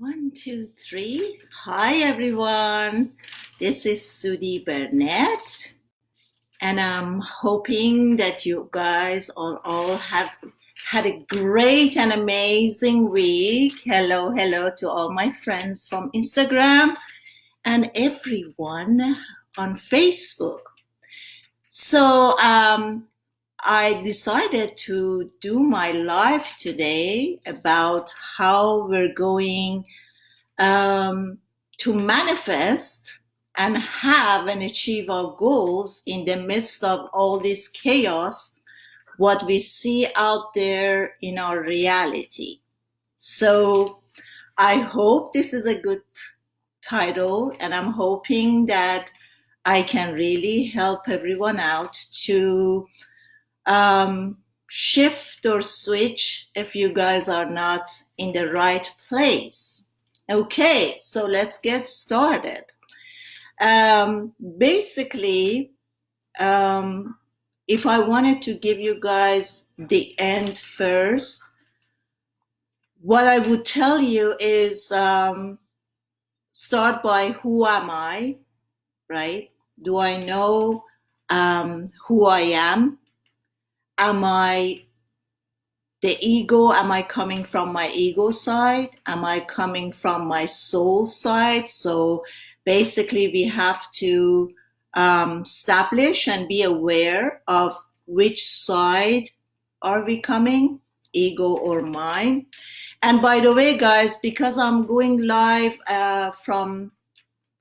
One, two, three. Hi, everyone. This is Sudi Burnett, and I'm hoping that you guys all have had a great and amazing week. Hello to all my friends from Instagram and everyone on Facebook. So I decided to do my live today about how we're going to manifest and have and achieve our goals in the midst of all this chaos, what we see out there in our reality. So I hope this is a good title, and I'm hoping that I can really help everyone out to shift or switch if you guys are not in the right place. Okay, so let's get started. Basically, if I wanted to give you guys the end first, what I would tell you is start by who am I, right? Do I know who I am? Am I the ego? Am I coming from my ego side? Am I coming from my soul side? So basically we have to establish and be aware of which side are we coming, ego or mind. And by the way, guys, because I'm going live from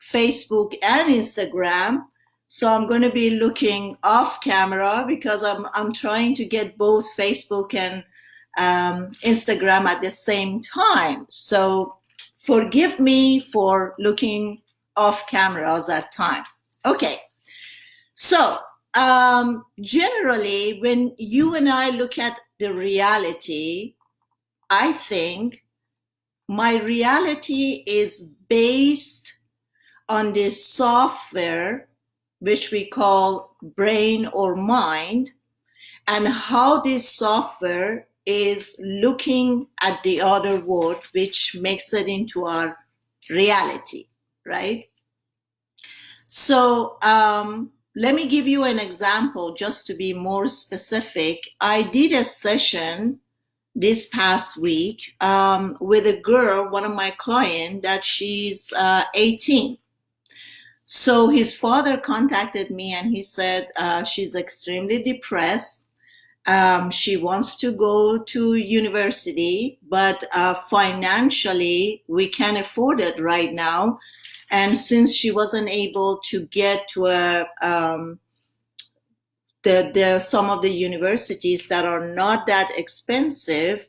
Facebook and Instagram, so I'm going to be looking off camera because I'm trying to get both Facebook and Instagram at the same time. So forgive me for looking off cameras at time. Okay. So generally, when you and I look at the reality, I think my reality is based on this software which we call brain or mind, and how this software is looking at the other world, which makes it into our reality, right? So let me give you an example just to be more specific. I did a session this past week with a girl, one of my clients, that she's 18. So his father contacted me and he said she's extremely depressed. She wants to go to university, but financially we can't afford it right now. And since she wasn't able to get to some of the universities that are not that expensive,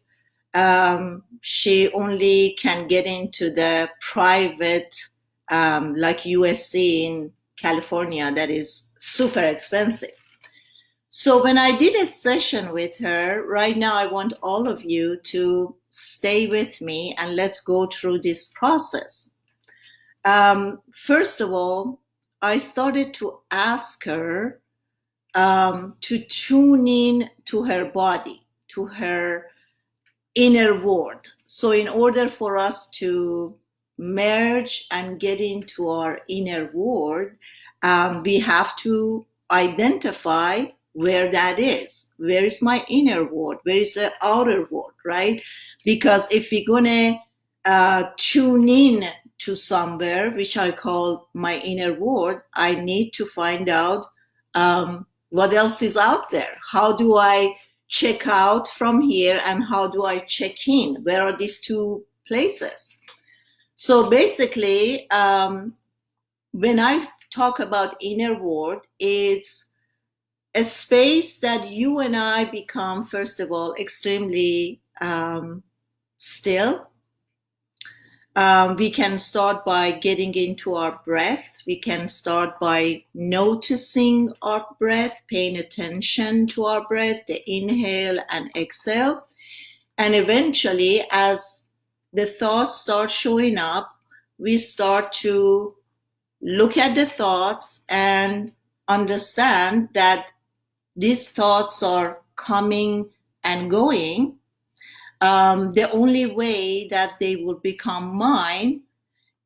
she only can get into the private like USC in California that is super expensive. So when I did a session with her, right now I want all of you to stay with me and let's go through this process. First of all, I started to ask her to tune in to her body, to her inner world. So in order for us to merge and get into our inner world, we have to identify where that is. Where is my inner world? Where is the outer world, right? Because if we're going to tune in to somewhere, which I call my inner world, I need to find out what else is out there. How do I check out from here and how do I check in? Where are these two places? So basically, when I talk about inner world, it's a space that you and I become, first of all, extremely still. We can start by getting into our breath. We can start by noticing our breath, paying attention to our breath, the inhale and exhale. And eventually, as the thoughts start showing up, we start to look at the thoughts and understand that these thoughts are coming and going. the only way that they will become mine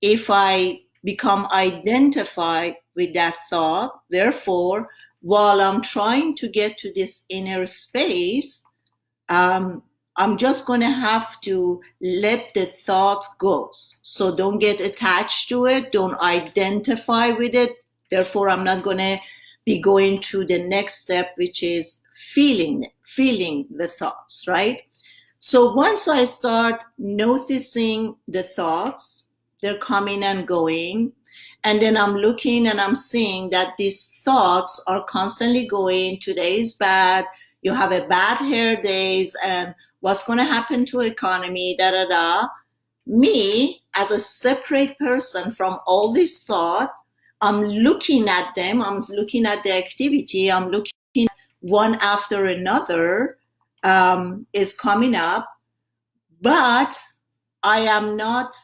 if I become identified with that thought. Therefore, while I'm trying to get to this inner space, I'm just going to have to let the thought go. So don't get attached to it. Don't identify with it. Therefore, I'm not going to be going to the next step, which is feeling the thoughts, right? So once I start noticing the thoughts, they're coming and going, and then I'm looking and I'm seeing that these thoughts are constantly going, today is bad, you have a bad hair days, and what's going to happen to economy, Me, as a separate person from all this thought, I'm looking at them, I'm looking at the activity, I'm looking at one after another is coming up, but I am not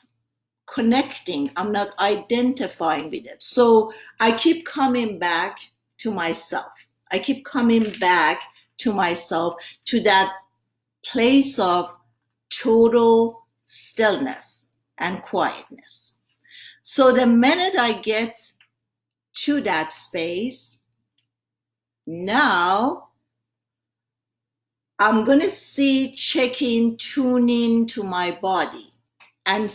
connecting, I'm not identifying with it. So I keep coming back to myself. I keep coming back to myself, to that place of total stillness and quietness. So the minute I get to that space, now I'm going to tune in to my body and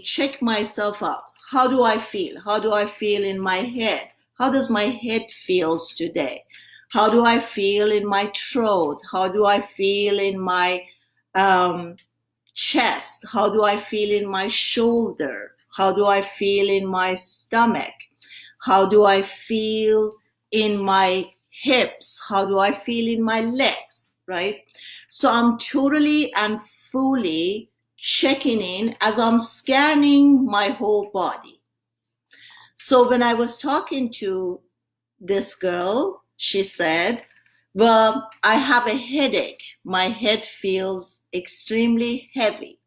check myself out. How do I feel? How do I feel in my head? How does my head feels today? How do I feel in my throat? How do I feel in my chest? How do I feel in my shoulder? How do I feel in my stomach? How do I feel in my hips? How do I feel in my legs, right? So I'm totally and fully checking in as I'm scanning my whole body. So when I was talking to this girl, she said, well, I have a headache. My head feels extremely heavy.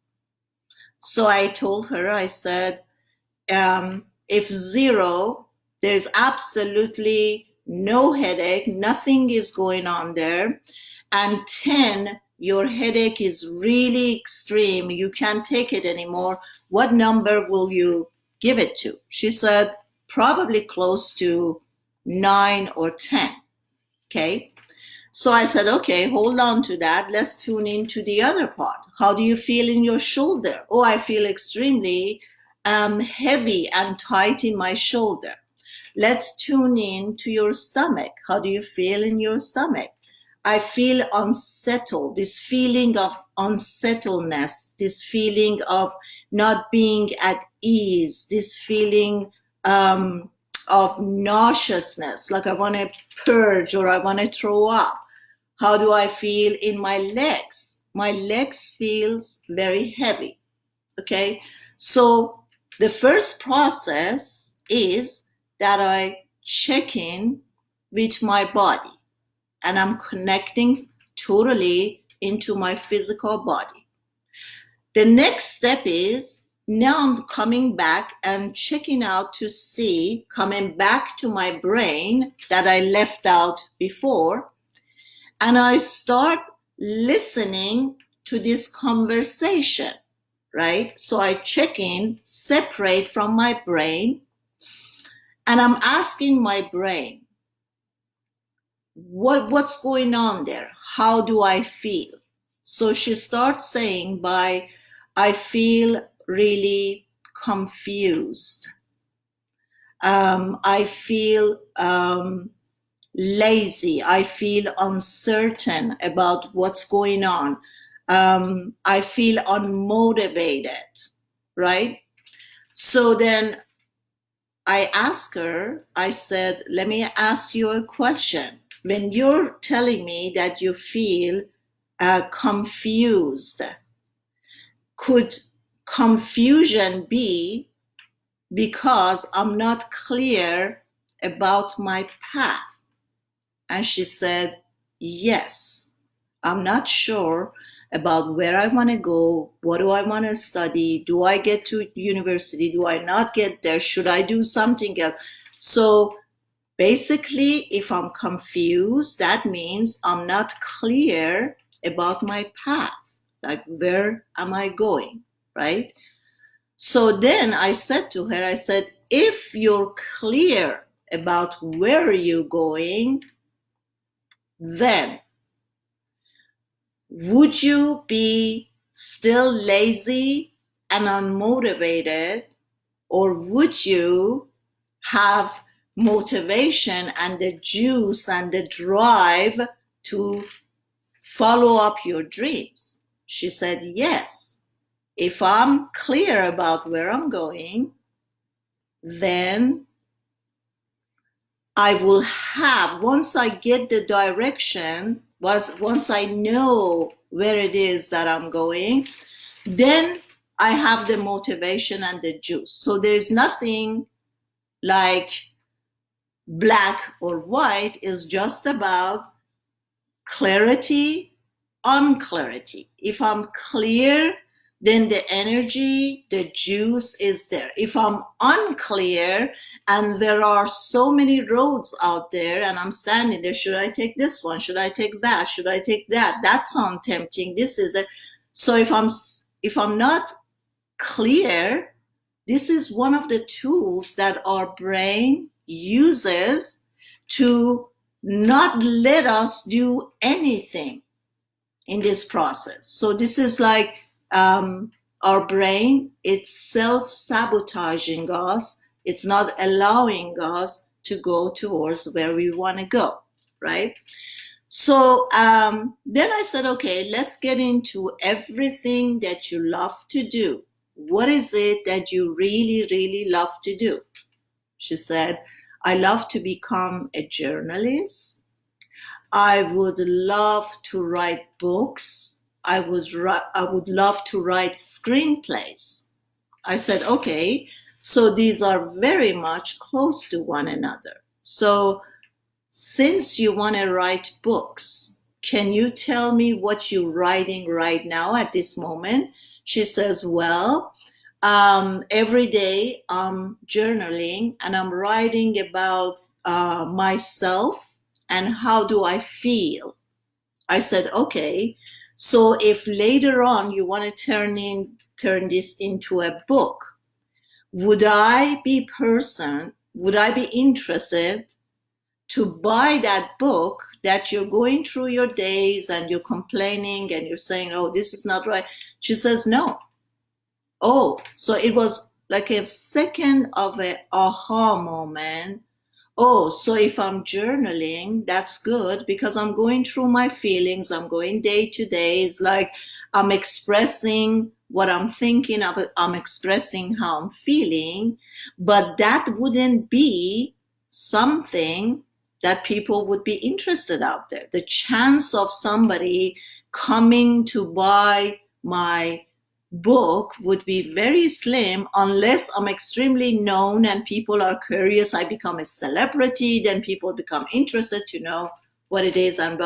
So I told her, I said, if 0, there's absolutely no headache, nothing is going on there, and 10, your headache is really extreme, you can't take it anymore, what number will you give it to? She said, probably close to 9 or 10. Okay. So I said, okay, hold on to that. Let's tune into the other part. How do you feel in your shoulder? Oh, I feel extremely heavy and tight in my shoulder. Let's tune in to your stomach. How do you feel in your stomach? I feel unsettled, this feeling of unsettledness, this feeling of not being at ease, this feeling of nauseousness, like I want to purge or I want to throw up. How do I feel in my legs? My legs feels very heavy. Okay, so the first process is that I check in with my body and I'm connecting totally into my physical body. The next step is now I'm coming back and checking out to see, coming back to my brain that I left out before, and I start listening to this conversation, right? So I check in, separate from my brain, and I'm asking my brain, what's going on there? How do I feel? So she starts saying I feel really confused. I feel lazy. I feel uncertain about what's going on. I feel unmotivated, right? So then I asked her, I said, let me ask you a question. When you're telling me that you feel confused, could confusion be because I'm not clear about my path? And she said, yes, I'm not sure about where I want to go. What do I want to study? Do I get to university? Do I not get there? Should I do something else? So basically, if I'm confused, that means I'm not clear about my path. Like, where am I going, right? So then I said to her, I said, if you're clear about where you're going, then would you be still lazy and unmotivated, or would you have motivation and the juice and the drive to follow up your dreams? She said, yes. If I'm clear about where I'm going, then I will have, once I get the direction, once I know where it is that I'm going, then I have the motivation and the juice. So there is nothing like black or white. It's just about clarity, unclarity. If I'm clear, then the energy, the juice is there. If I'm unclear and there are so many roads out there and I'm standing there, should I take this one? Should I take that? Should I take that? That sounds tempting. This is that. So if I'm not clear, this is one of the tools that our brain uses to not let us do anything in this process. So this is like our brain, it's self-sabotaging us. It's not allowing us to go towards where we want to go, right? So then I said, okay, let's get into everything that you love to do. What is it that you really, really love to do? She said, I love to become a journalist. I would love to write books. I would love to write screenplays. I said, okay, so these are very much close to one another. So since you want to write books, can you tell me what you're writing right now at this moment? She says, well, every day I'm journaling and I'm writing about myself and how do I feel. I said, okay, so if later on you want to turn this into a book, would I be interested to buy that book that you're going through your days and you're complaining and you're saying, oh, this is not right? She says, no. Oh, so it was like a second of an aha moment. Oh, so if I'm journaling, that's good because I'm going through my feelings. I'm going day to day. It's like I'm expressing what I'm thinking. I'm expressing how I'm feeling. But that wouldn't be something that people would be interested out there. The chance of somebody coming to buy my book would be very slim unless I'm extremely known and people are curious. I become a celebrity, then people become interested to know what it is and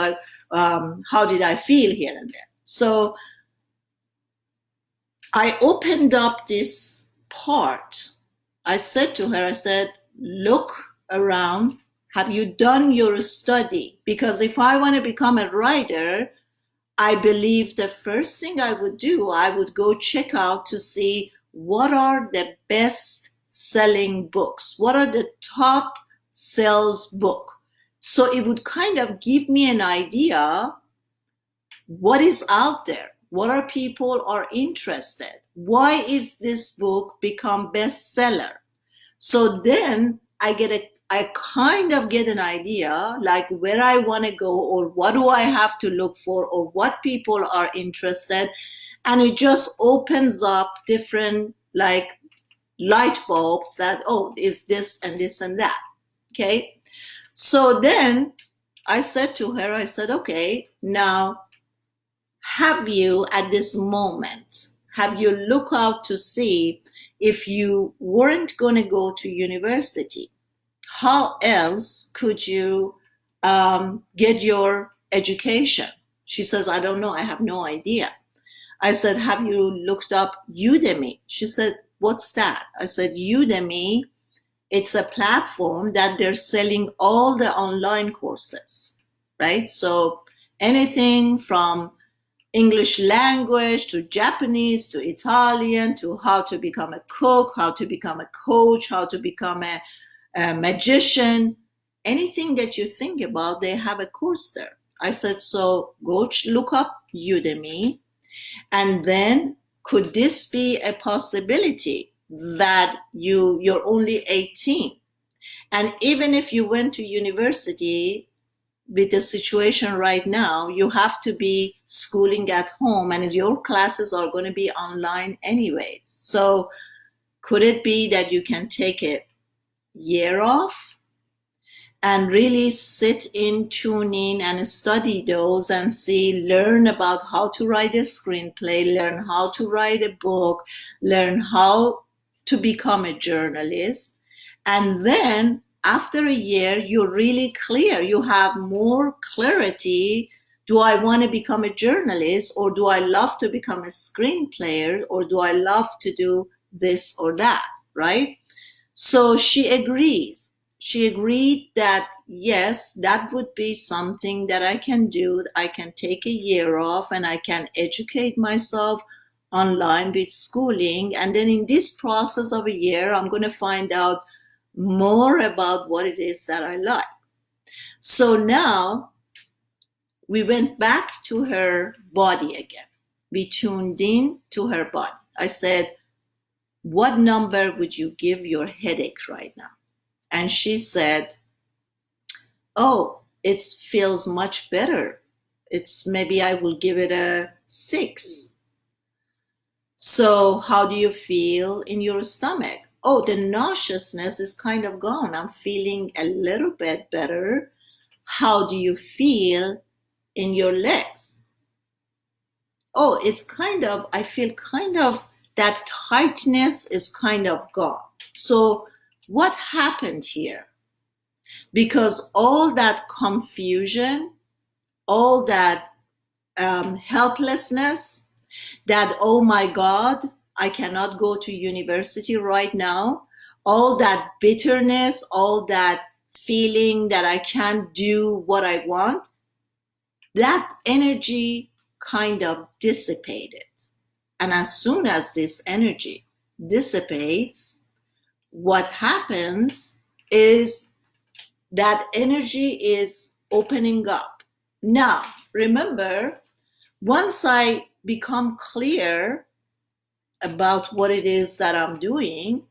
how did I feel here and there. So I opened up this part. I said to her, I said, look around. Have you done your study? Because if I want to become a writer, I believe the first thing I would do, I would go check out to see what are the best selling books, what are the top sales book. So it would kind of give me an idea what is out there, what are people are interested, why is this book become bestseller. So then I kind of get an idea like where I want to go or what do I have to look for or what people are interested. And it just opens up different like light bulbs that, oh, is this and this and that. Okay. So then I said to her, I said, okay, now have you at this moment, have you look out to see if you weren't going to go to university, how else could you get your education? She says, I don't know. I have no idea. I said, have you looked up Udemy? She said, what's that? I said, Udemy, it's a platform that they're selling all the online courses, right? So anything from English language to Japanese to Italian to how to become a cook, how to become a coach, how to become a magician. Anything that you think about, they have a course there. I said, so go look up Udemy, and then could this be a possibility that you're only 18? And even if you went to university, with the situation right now, you have to be schooling at home, and your classes are going to be online anyways. So could it be that you can take a year off and really sit in, tune in, and study those and learn about how to write a screenplay, learn how to write a book, learn how to become a journalist. And then after a year, you're really clear. You have more clarity. Do I want to become a journalist, or do I love to become a screenplayer, or do I love to do this or that, right? So she agrees. She agreed that, yes, that would be something that I can do. I can take a year off and I can educate myself online with schooling. And then in this process of a year, I'm going to find out more about what it is that I like. So now we went back to her body again. We tuned in to her body. I said, what number would you give your headache right now? And she said, oh, it feels much better. Maybe I will give it a 6. So how do you feel in your stomach? Oh, the nauseousness is kind of gone. I'm feeling a little bit better. How do you feel in your legs? Oh, I feel that tightness is kind of gone. So what happened here? Because all that confusion, all that helplessness, that, oh my God, I cannot go to university right now, all that bitterness, all that feeling that I can't do what I want, that energy kind of dissipated. And as soon as this energy dissipates, what happens is that energy is opening up. Now, remember, once I become clear about what it is that I'm doing,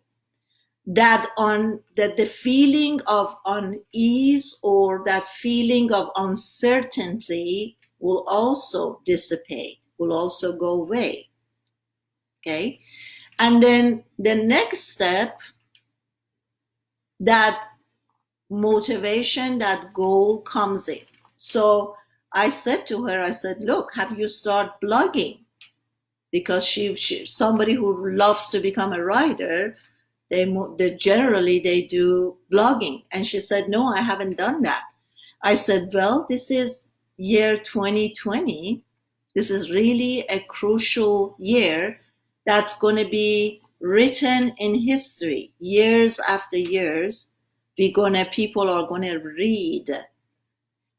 that the feeling of unease or that feeling of uncertainty will also dissipate, will also go away. Okay? And then the next step, that motivation, that goal comes in. So I said to her, look, have you started blogging? Because she somebody who loves to become a writer, they generally do blogging. And she said, no, I haven't done that. I said, well, this is year 2020. This is really a crucial year that's going to be written in history. Years after years, people are going to read.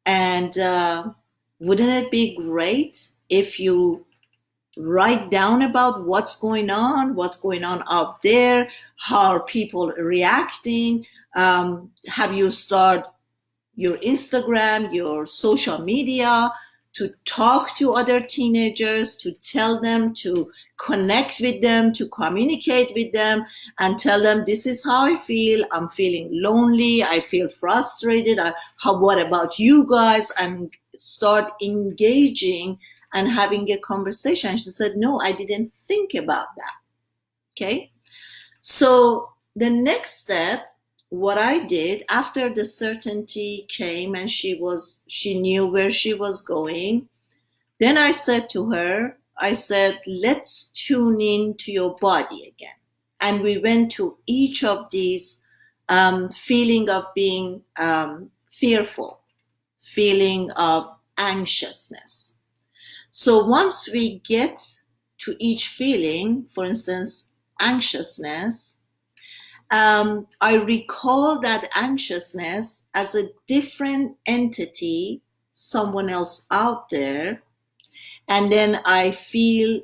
And wouldn't it be great if you write down about what's going on out there, how are people reacting? Have you started your Instagram, your social media, to talk to other teenagers, to tell them, to connect with them, to communicate with them, and tell them, this is how I feel. I'm feeling lonely. I feel frustrated. What about you guys? And start engaging and having a conversation. She said, no, I didn't think about that. Okay. So the next step, what I did after the certainty came and she knew where she was going, then I said to her, let's tune in to your body again. And we went to each of these feeling of being fearful, feeling of anxiousness. So once we get to each feeling, for instance, anxiousness, I recall that anxiousness as a different entity, someone else out there, And then I feel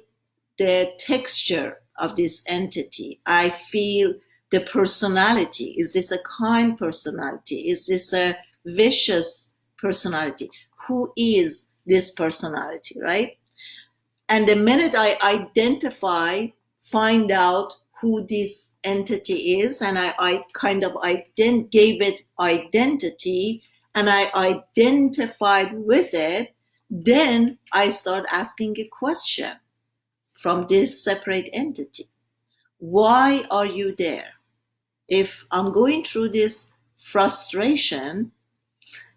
the texture of this entity. I feel the personality. Is this a kind personality? Is this a vicious personality? Who is this personality, right? And the minute I identify, find out who this entity is, and I kind of gave it identity, and I identified with it, then I start asking a question from this separate entity. Why are you there? If I'm going through this frustration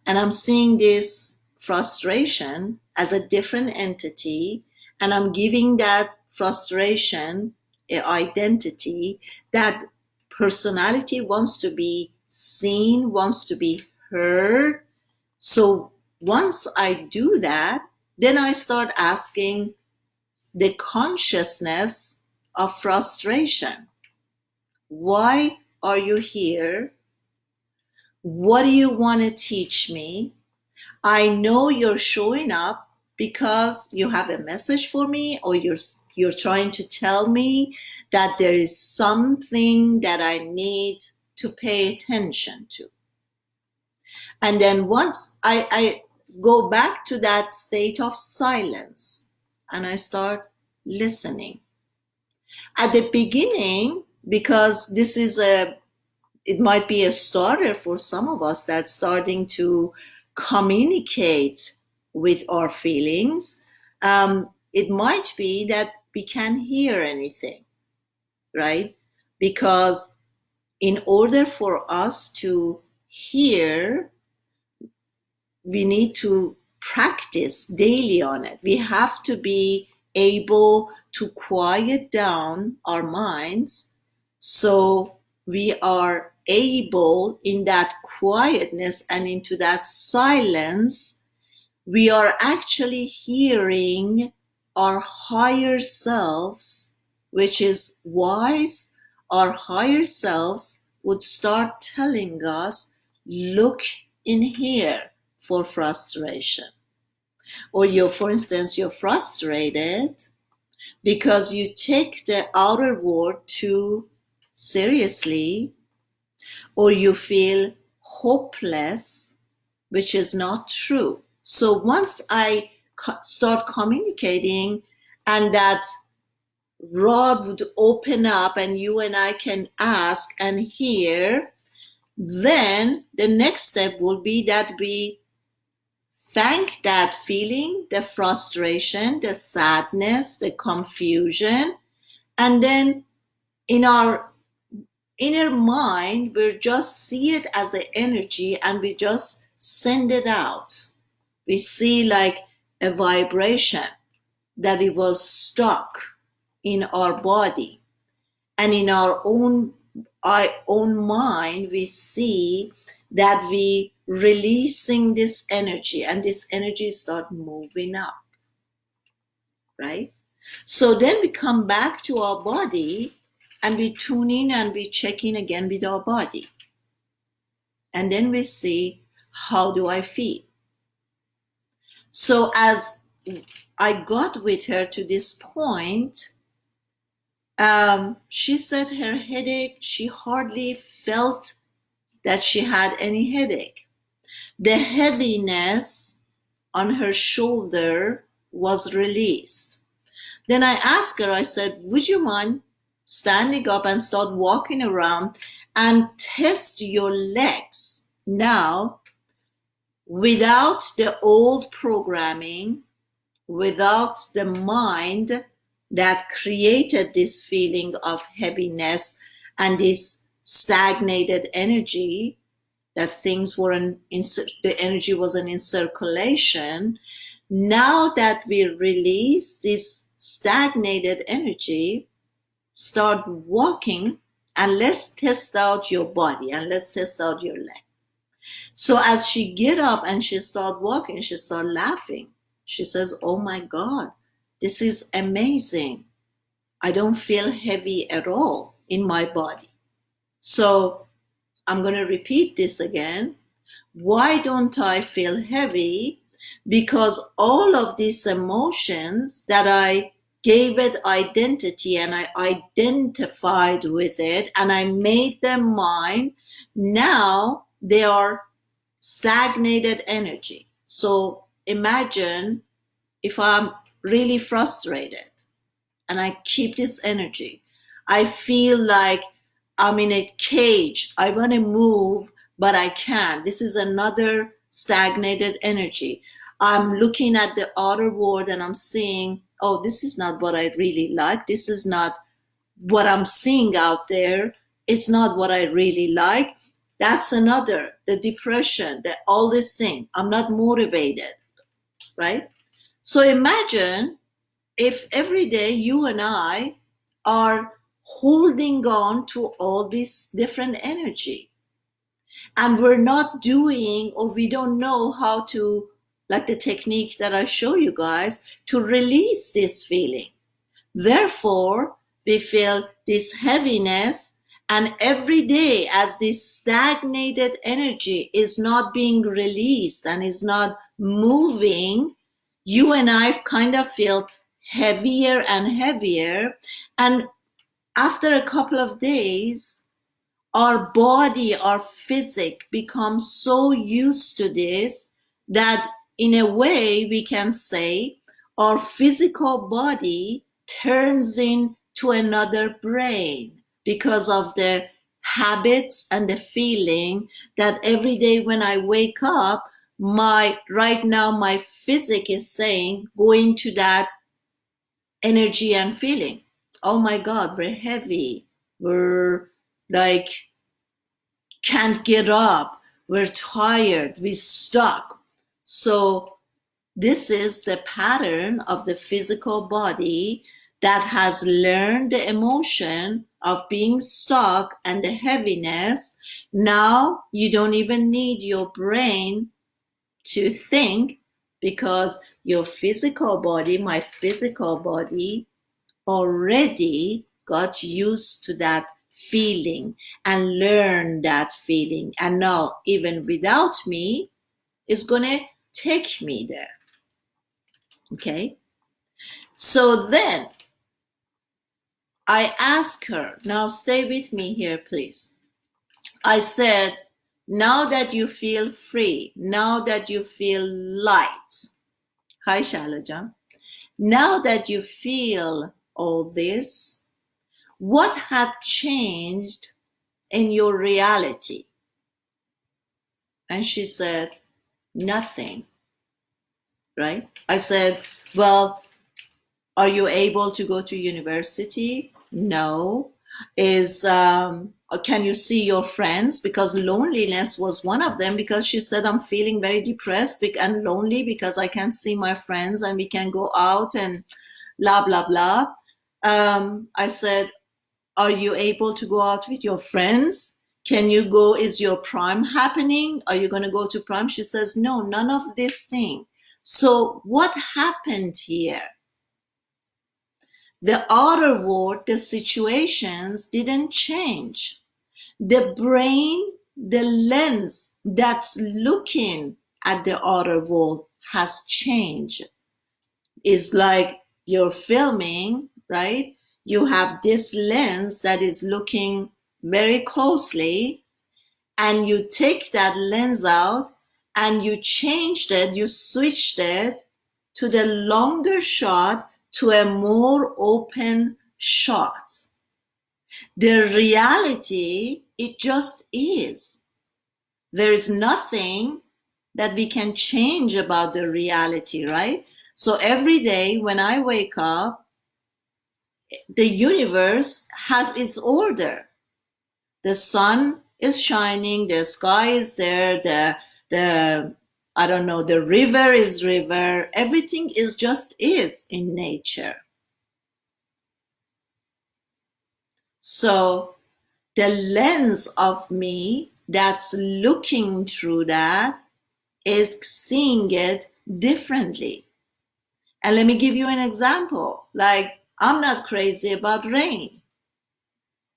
and I'm seeing this frustration as a different entity, and I'm giving that frustration an identity, that personality wants to be seen, wants to be heard. So once I do that, then I start asking the consciousness of frustration. Why are you here? What do you want to teach me? I know you're showing up because you have a message for me, or you're trying to tell me that there is something that I need to pay attention to. And then once I go back to that state of silence and I start listening. At the beginning, because this is it might be a starter for some of us that's starting to communicate with our feelings, it might be that we can't hear anything, right? Because in order for us to hear, we need to practice daily on it. We have to be able to quiet down our minds so we are able, in that quietness and into that silence, we are actually hearing our higher selves, which is wise. Our higher selves would start telling us, look in here for frustration. Or for instance, you're frustrated because you take the outer world too seriously, or you feel hopeless, which is not true. So once I start communicating and that rod would open up and you and I can ask and hear, then the next step will be that we thank that feeling, the frustration, the sadness, the confusion, and then in our inner mind, we just see it as an energy and we just send it out. We see like a vibration that it was stuck in our body. And in our own mind, we see that we releasing this energy, and this energy start moving up, right? So then we come back to our body and we tune in and we check in again with our body. And then we see, how do I feel? So as I got with her to this point, she said her headache, she hardly felt that she had any headache. The heaviness on her shoulder was released. Then I asked her, I said, would you mind standing up and start walking around and test your legs now without the old programming, without the mind that created this feeling of heaviness and this stagnated energy, that things weren't the energy wasn't in circulation. Now that we release this stagnated energy, start walking and let's test out your body and let's test out your leg. So as she get up and she start walking, she start laughing. She says, oh my God, this is amazing. I don't feel heavy at all in my body. So I'm going to repeat this again. Why don't I feel heavy? because all of these emotions that I gave it identity and I identified with it and I made them mine, now they are stagnated energy. So imagine if I'm really frustrated and I keep this energy. I feel like I'm in a cage. I want to move, but I can't. This is another stagnated energy. I'm looking at the outer world and I'm seeing, oh, this is not what I really like. This is not what I'm seeing out there. It's not what I really like. That's another, the depression, all this thing. I'm not motivated, right? So imagine if every day you and I are holding on to all this different energy and we're not doing, or we don't know how to, like the technique that I show you guys, to release this feeling. Therefore, we feel this heaviness, and every day as this stagnated energy is not being released and is not moving, you and I kind of feel heavier and heavier. And after a couple of days, our body, our physic becomes so used to this that in a way we can say our physical body turns into another brain because of the habits and the feeling that every day when I wake up, right now my physic is saying, go into that energy and feeling. Oh my God, we're heavy. We're like, can't get up. We're tired. We're stuck. So this is the pattern of the physical body that has learned the emotion of being stuck and the heaviness. Now you don't even need your brain to think, because your physical body, my physical body, already got used to that feeling and learned that feeling. And now, even without me, it's going to take me there. Okay? So then I asked her, now stay with me here, please. I said, now that you feel free, now that you feel light, hi Shalajan, now that you feel all this, what had changed in your reality? And she said, nothing, right? I said, well, are you able to go to university? No. Can you see your friends? Because loneliness was one of them, because she said, I'm feeling very depressed and lonely because I can't see my friends and we can go out and blah, blah, blah. I said, are you able to go out with your friends? Can you go? Is your prime happening? Are you going to go to prime? She says, no, none of this thing. So what happened here? The outer world, the situations didn't change. The brain, the lens that's looking at the outer world has changed. It's like you're filming, right? You have this lens that is looking very closely, and you take that lens out and you changed it, you switched it to the longer shot, to a more open shot. The reality, it just is. There is nothing that we can change about the reality, right? So every day when I wake up, the universe has its order. The sun is shining, the sky is there, the river is river. Everything is just is in nature. So the lens of me that's looking through that is seeing it differently. And let me give you an example. Like, I'm not crazy about rain.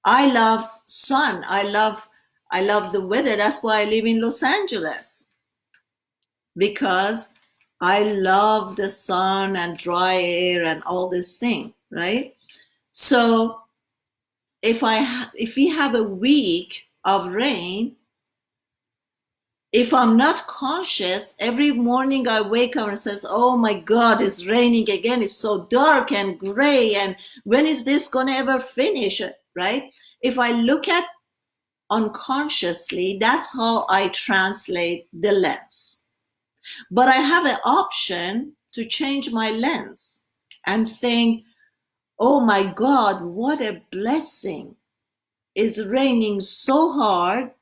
I love sun. I love the weather. That's why I live in Los Angeles. Because I love the sun and dry air and all this thing, right? So if we have a week of rain, if I'm not conscious, every morning I wake up and says, oh my God, it's raining again. It's so dark and gray. And when is this going to ever finish? Right? If I look at unconsciously, that's how I translate the lens. But I have an option to change my lens and think, oh my God, what a blessing. It's raining so hard.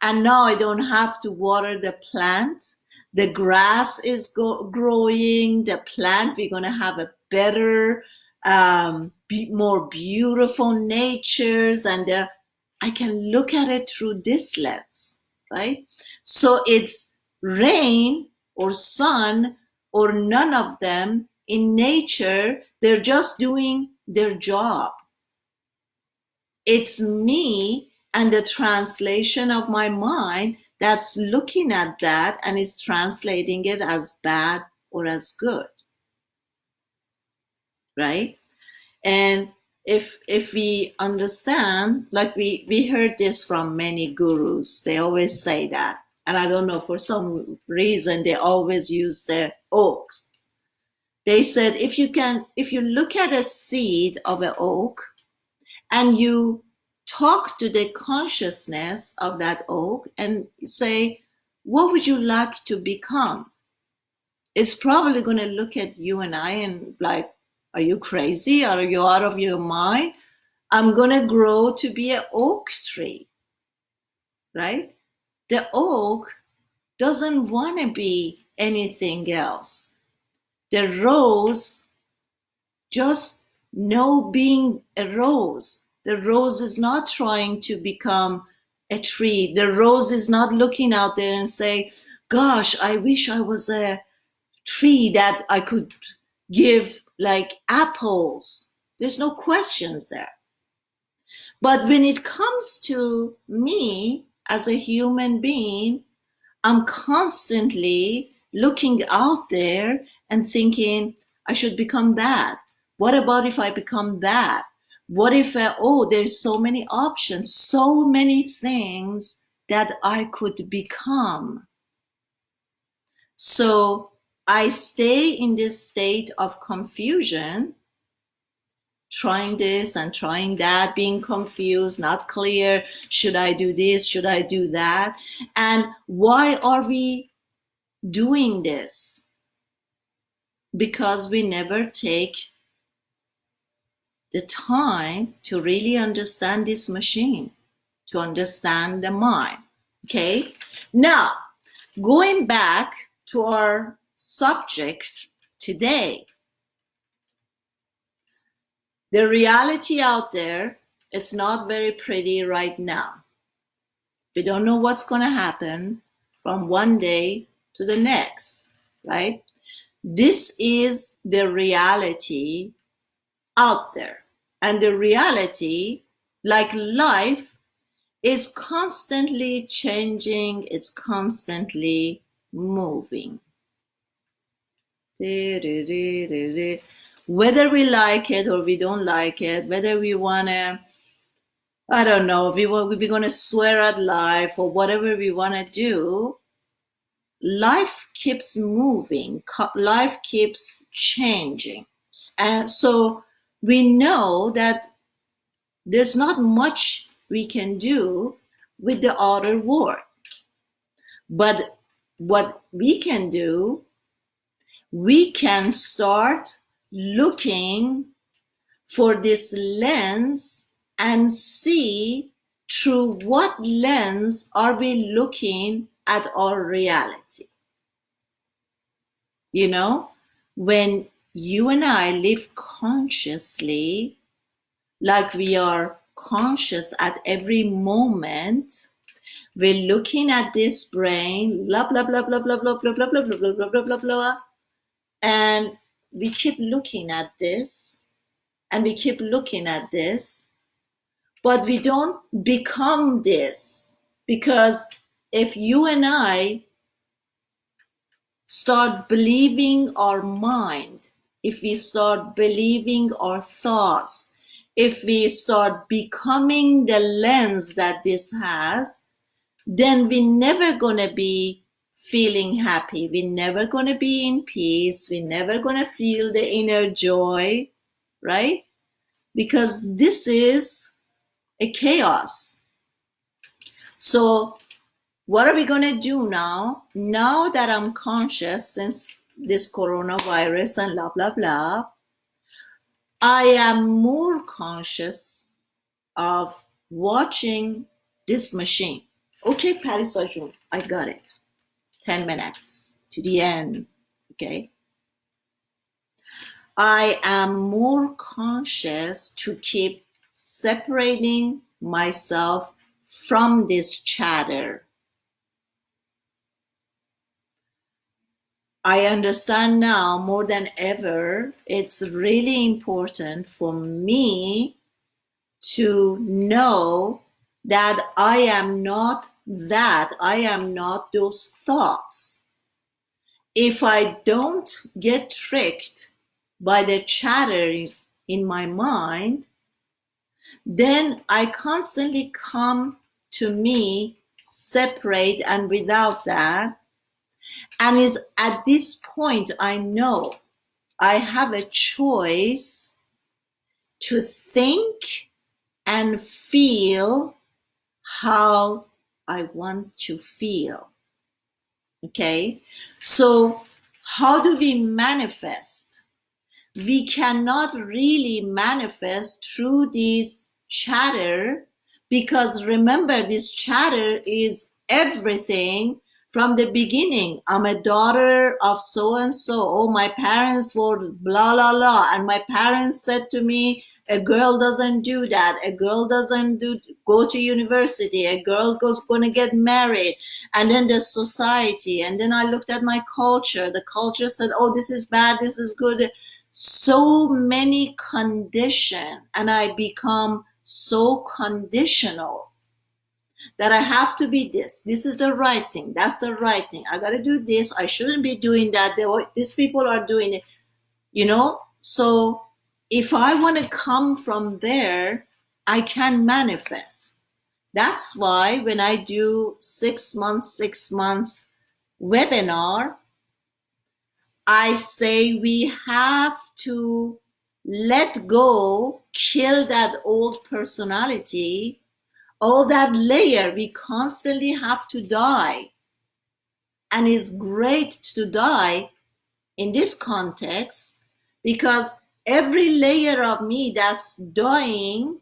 And now I don't have to water the plant. The grass is growing, the plant, we're going to have a better, more beautiful natures. And I can look at it through this lens, right? So it's rain or sun or none of them in nature. They're just doing their job. It's me and the translation of my mind that's looking at that and is translating it as bad or as good, right? And if we understand, like we heard this from many gurus, they always say that, and I don't know, for some reason they always use the oaks. They said if you look at a seed of an oak and you talk to the consciousness of that oak and say, what would you like to become? It's probably going to look at you and I and like, are you crazy? Are you out of your mind? I'm going to grow to be an oak tree, right? The oak doesn't want to be anything else. The rose just know being a rose. The rose is not trying to become a tree. The rose is not looking out there and say, gosh, I wish I was a tree that I could give like apples. There's no questions there. But when it comes to me as a human being, I'm constantly looking out there and thinking, I should become that. What about if I become that? What if, there's so many options, so many things that I could become. So I stay in this state of confusion, trying this and trying that, being confused, not clear. Should I do this? Should I do that? And why are we doing this? Because we never take the time to really understand this machine, to understand the mind. Okay? Now, going back to our subject today, the reality out there, it's not very pretty right now. We don't know what's going to happen from one day to the next, right? This is the reality out there. And the reality, like life, is constantly changing, it's constantly moving. Whether we like it or we don't like it, whether we want to, I don't know, we're going to swear at life or whatever we want to do, life keeps moving, life keeps changing. And so we know that there's not much we can do with the outer world. But what we can do, we can start looking for this lens and see through what lens are we looking at our reality. You know, when you and I live consciously, like we are conscious at every moment, we're looking at this brain, blah, blah, blah, blah, blah, blah, blah, blah, blah, blah, blah, blah, blah, blah, blah, and we keep looking at this, and we keep looking at this, but we don't become this. Because if you and I start believing our mind, if we start believing our thoughts, if we start becoming the lens that this has, then we're never gonna be feeling happy. We're never gonna be in peace. We're never gonna feel the inner joy, right? Because this is a chaos. So what are we gonna do now? Now that I'm conscious, since this coronavirus and blah, blah, blah, I am more conscious of watching this machine. Okay, Parisa Jun, I got it. 10 minutes to the end, okay? I am more conscious to keep separating myself from this chatter. I understand now more than ever, it's really important for me to know that I am not that. I am not those thoughts. If I don't get tricked by the chatters in my mind, then I constantly come to me separate and without that. And is at this point, I know I have a choice to think and feel how I want to feel. Okay? So how do we manifest? We cannot really manifest through this chatter, because remember, this chatter is everything from the beginning. I'm a daughter of so and so. Oh, my parents were blah, blah, blah. And my parents said to me, a girl doesn't do that. A girl doesn't go to university. A girl goes going to get married. And then the society. And then I looked at my culture. The culture said, oh, this is bad. This is good. So many conditions. And I become so conditional that I have to be this. This is the right thing. That's the right thing. I got to do this. I shouldn't be doing that. These people are doing it, you know? So if I want to come from there, I can manifest. That's why when I do 6 months webinar, I say we have to let go, kill that old personality, all that layer. We constantly have to die. And it's great to die in this context, because every layer of me that's dying,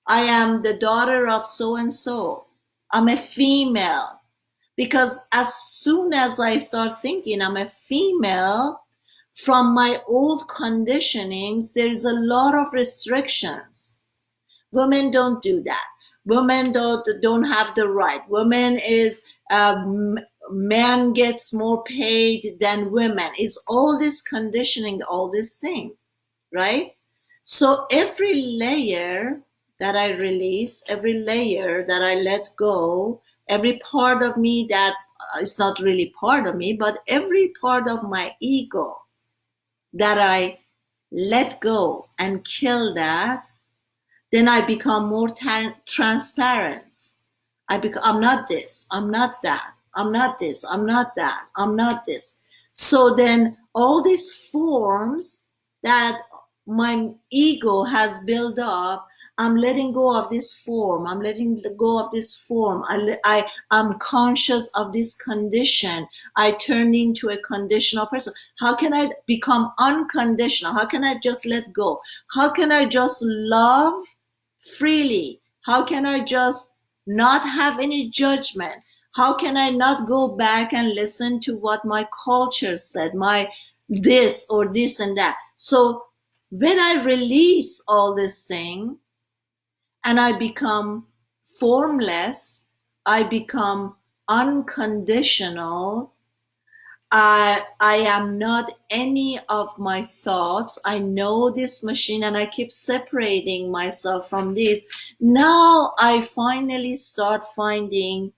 I am the daughter of so and so. I'm a female. Because as soon as I start thinking I'm a female, from my old conditionings, there's a lot of restrictions. Women don't do that. Women don't have the right. Women is, man gets more paid than women. It's all this conditioning, all this thing, right? So every layer that I release, every layer that I let go, every part of me that is not really part of me, but every part of my ego that I let go and kill that, then I become more transparent. I'm not this, I'm not that, I'm not this, I'm not that, I'm not this. So then all these forms that my ego has built up, I'm letting go of this form. I'm letting go of this form. I'm conscious of this condition. I turned into a conditional person. How can I become unconditional? How can I just let go? How can I just love freely? How can I just not have any judgment? How can I not go back and listen to what my culture said, my this or this and that? So when I release all this thing, and I become formless, I become unconditional, I am not any of my thoughts. I know this machine and I keep separating myself from this. Now I finally start finding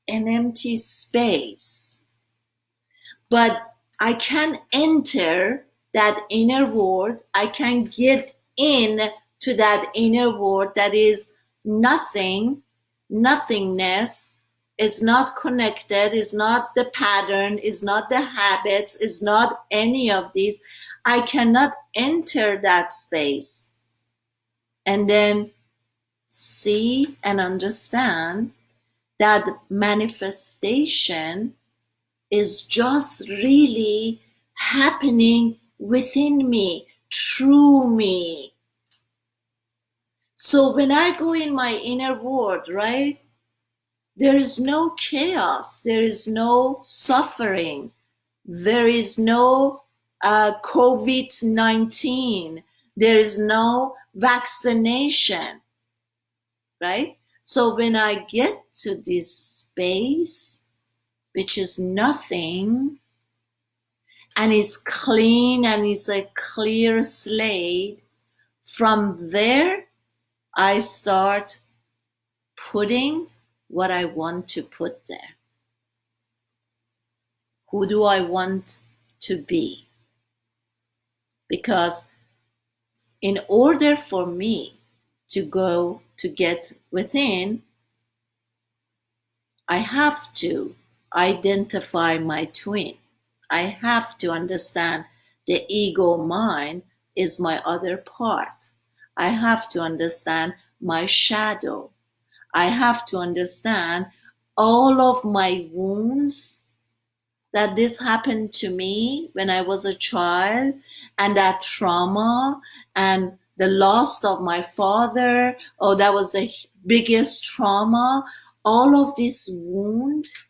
an empty space. but I can enter that inner world. I can get in to that inner world that is nothing, nothingness, is not connected, is not the pattern, is not the habits, is not any of these. I cannot enter that space and then see and understand that manifestation is just really happening within me, through me. So when I go in my inner world, right, there is no chaos, there is no suffering, there is no COVID-19, there is no vaccination, right? So when I get to this space, which is nothing, and is clean and is a clear slate, from there I start putting what I want to put there. Who do I want to be? Because in order for me to go to get within, I have to identify my twin. I have to understand the ego mind is my other part. I have to understand my shadow. I have to understand all of my wounds, that this happened to me when I was a child, and that trauma and the loss of my father, oh, that was the biggest trauma. All of these wounds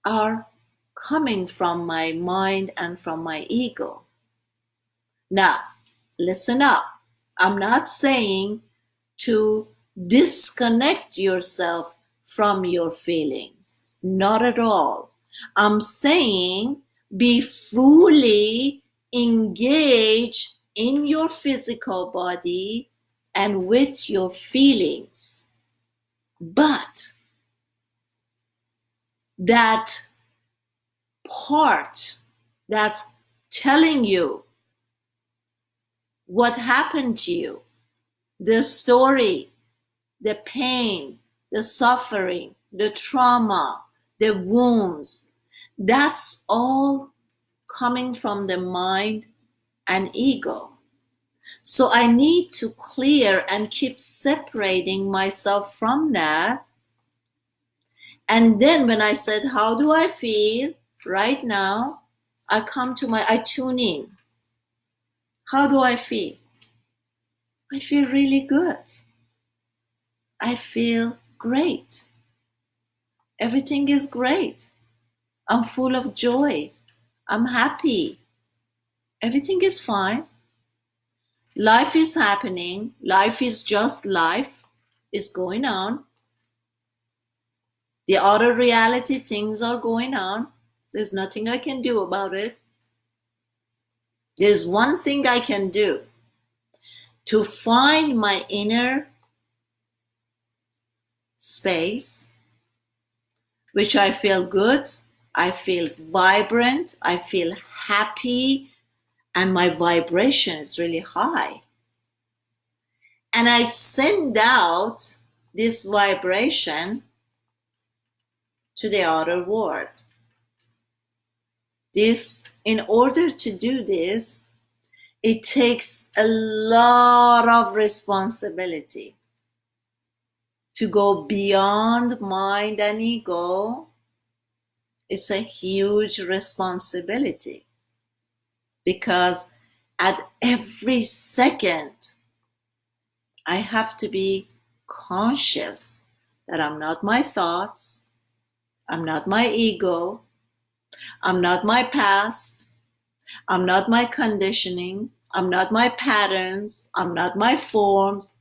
are coming from my mind and from my ego. Now, listen up. I'm not saying to disconnect yourself from your feelings. Not at all. I'm saying be fully engaged in your physical body and with your feelings. But that part that's telling you what happened to you, the story, the pain, the suffering, the trauma, the wounds, that's all coming from the mind and ego. So I need to clear and keep separating myself from that. And then when I said, how do I feel right now? I tune in. How do I feel? I feel really good. I feel great. Everything is great. I'm full of joy. I'm happy. Everything is fine. Life is happening. Life is just life is going on. The other reality things are going on. There's nothing I can do about it. There's one thing I can do to find my inner space, which I feel good, I feel vibrant, I feel happy, and my vibration is really high. And I send out this vibration to the outer world. In order to do this, it takes a lot of responsibility to go beyond mind and ego. It's a huge responsibility because at every second, I have to be conscious that I'm not my thoughts, I'm not my ego, I'm not my past, I'm not my conditioning, I'm not my patterns, I'm not my forms.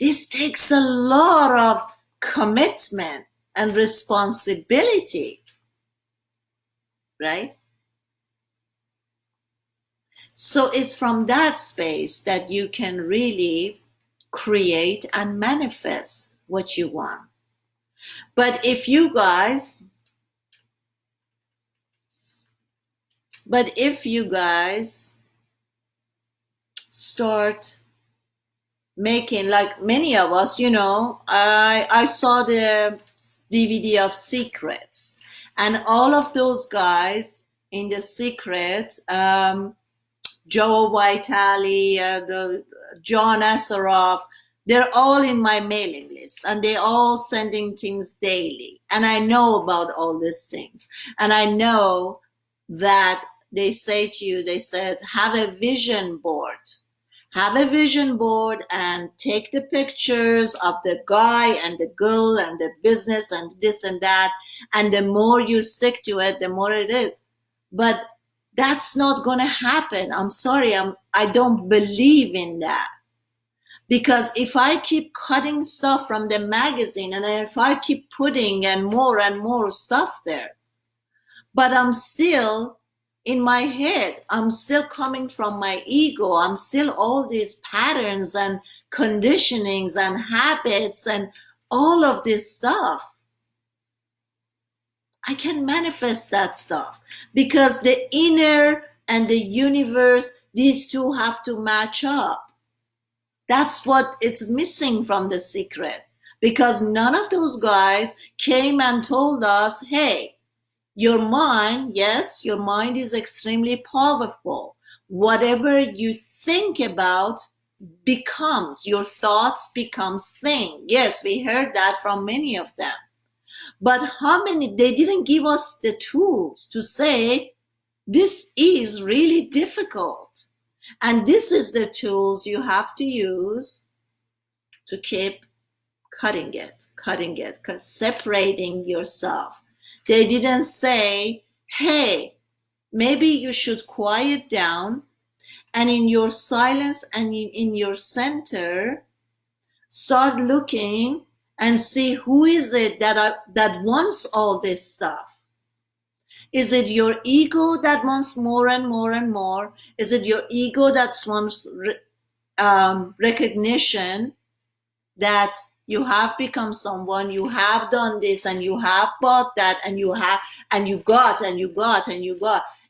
This takes a lot of commitment and responsibility, right? So it's from that space that you can really create and manifest what you want. But if you guys But if you guys start making, like many of us, you know, I saw the DVD of Secrets, and all of those guys in the Secrets, Joe Vitale, John Assaroff, they're all in my mailing list, and they're all sending things daily. And I know about all these things. And I know that they say to you, they said, have a vision board. Have a vision board and take the pictures of the guy and the girl and the business and this and that. And the more you stick to it, the more it is. But that's not going to happen. I'm sorry. I don't believe in that. Because if I keep cutting stuff from the magazine and if I keep putting and more stuff there, but I'm still in my head, I'm still coming from my ego, I'm still all these patterns and conditionings and habits and all of this stuff, I can manifest that stuff because the inner and the universe, these two have to match up. That's what it's missing from The Secret, because none of those guys came and told us, hey, your mind, yes, your mind is extremely powerful. Whatever you think about becomes, your thoughts becomes thing. Yes, we heard that from many of them. But how many, they didn't give us the tools to say, this is really difficult. And this is the tools you have to use to keep cutting it, separating yourself. They didn't say, hey, maybe you should quiet down and in your silence and in your center, start looking and see who is it that wants all this stuff. Is it your ego that wants more and more and more? Is it your ego that wants recognition that you have become someone, you have done this and you have bought that and you have, and you got.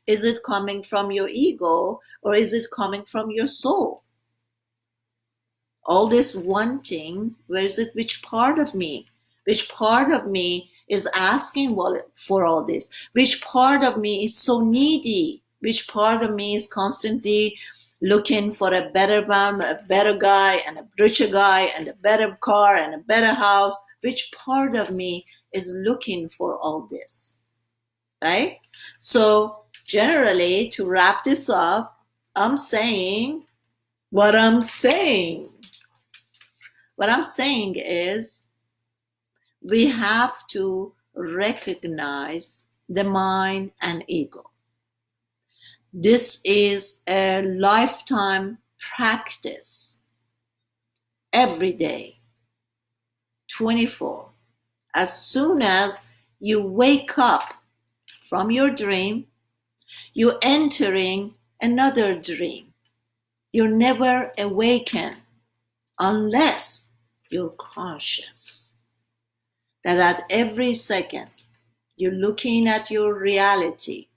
Is it coming from your ego or is it coming from your soul? All this wanting, where is it? Which part of me? Which part of me is asking for all this? Which part of me is so needy? Which part of me is constantly looking for a better man, a better guy, and a richer guy, and a better car, and a better house? Which part of me is looking for all this, right? So generally, to wrap this up, I'm saying what I'm saying. What I'm saying is we have to recognize the mind and ego. This is a lifetime practice, every day, 24. As soon as you wake up from your dream, you're entering another dream. You're never awakened unless you're conscious that at every second you're looking at your reality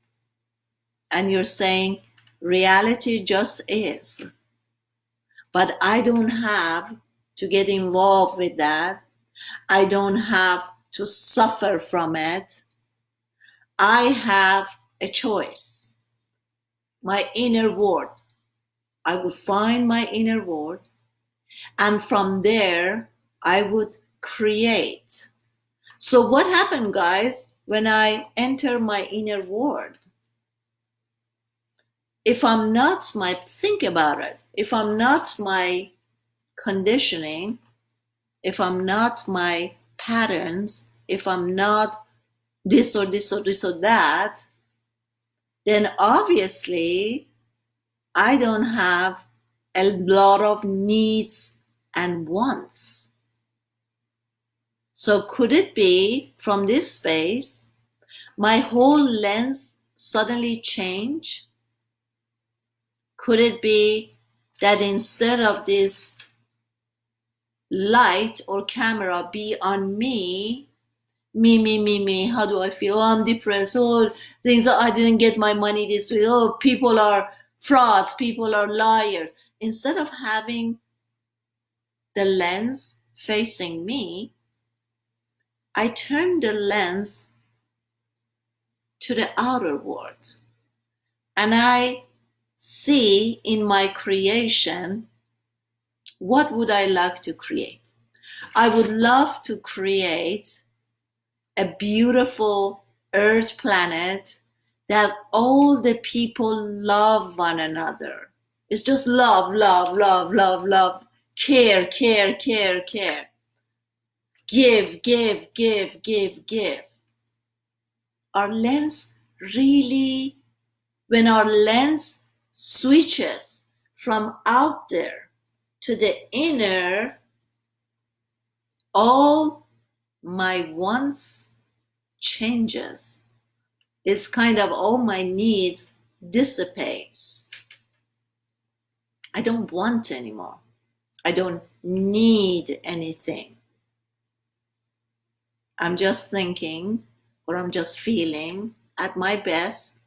and you're saying, reality just is. But I don't have to get involved with that. I don't have to suffer from it. I have a choice. My inner world. I would find my inner world, and from there, I would create. So what happened, guys, when I enter my inner world? If I'm not think about it, if I'm not my conditioning, if I'm not my patterns, if I'm not this or this or this or that, then obviously I don't have a lot of needs and wants. So could it be from this space, my whole lens suddenly change? Could it be that instead of this light or camera be on me, me. How do I feel? Oh, I'm depressed. Oh, things, I didn't get my money this week. Oh, people are frauds. People are liars. Instead of having the lens facing me, I turn the lens to the outer world. And I see in my creation, what would I like to create? I would love to create a beautiful earth planet that all the people love one another. It's just love, love, love, love, love. Care, care, care, care. Give, give, give, give, give. Our lens really, when our lens switches from out there to the inner, all my wants changes. It's kind of all my needs dissipates. I don't want anymore. I don't need anything. I'm just thinking, or I'm just feeling at my best.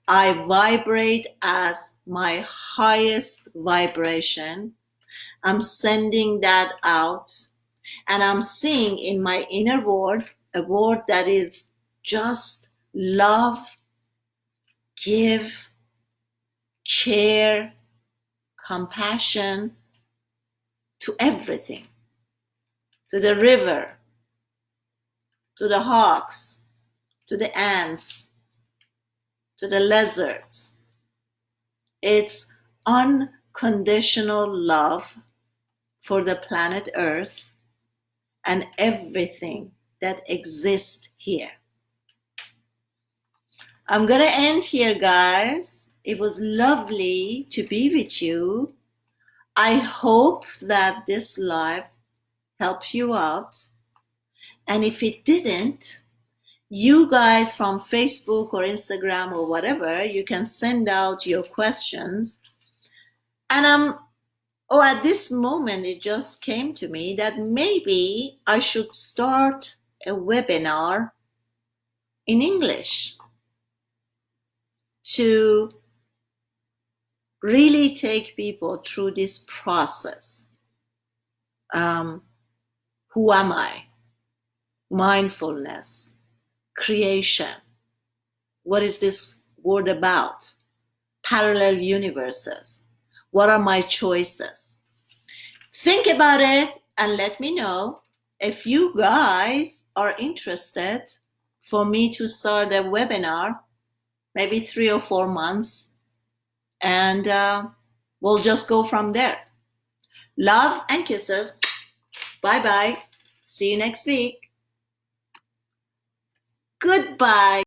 I vibrate as my highest vibration. I'm sending that out, and I'm seeing in my inner world a world that is just love, give, care, compassion to everything, to the river, to the hawks, to the ants, to the lizards. It's unconditional love for the planet Earth and everything that exists here. I'm gonna end here, guys. It was lovely to be with you. I hope that this live helped you out. And if it didn't, you guys from Facebook or Instagram or whatever, you can send out your questions. And at this moment, it just came to me that maybe I should start a webinar in English to really take people through this process. Who am I? Mindfulness, creation. What is this word about? Parallel universes. What are my choices? Think about it and let me know if you guys are interested for me to start a webinar, maybe 3 or 4 months, and we'll just go from there. Love and kisses. Bye-bye. See you next week. Goodbye.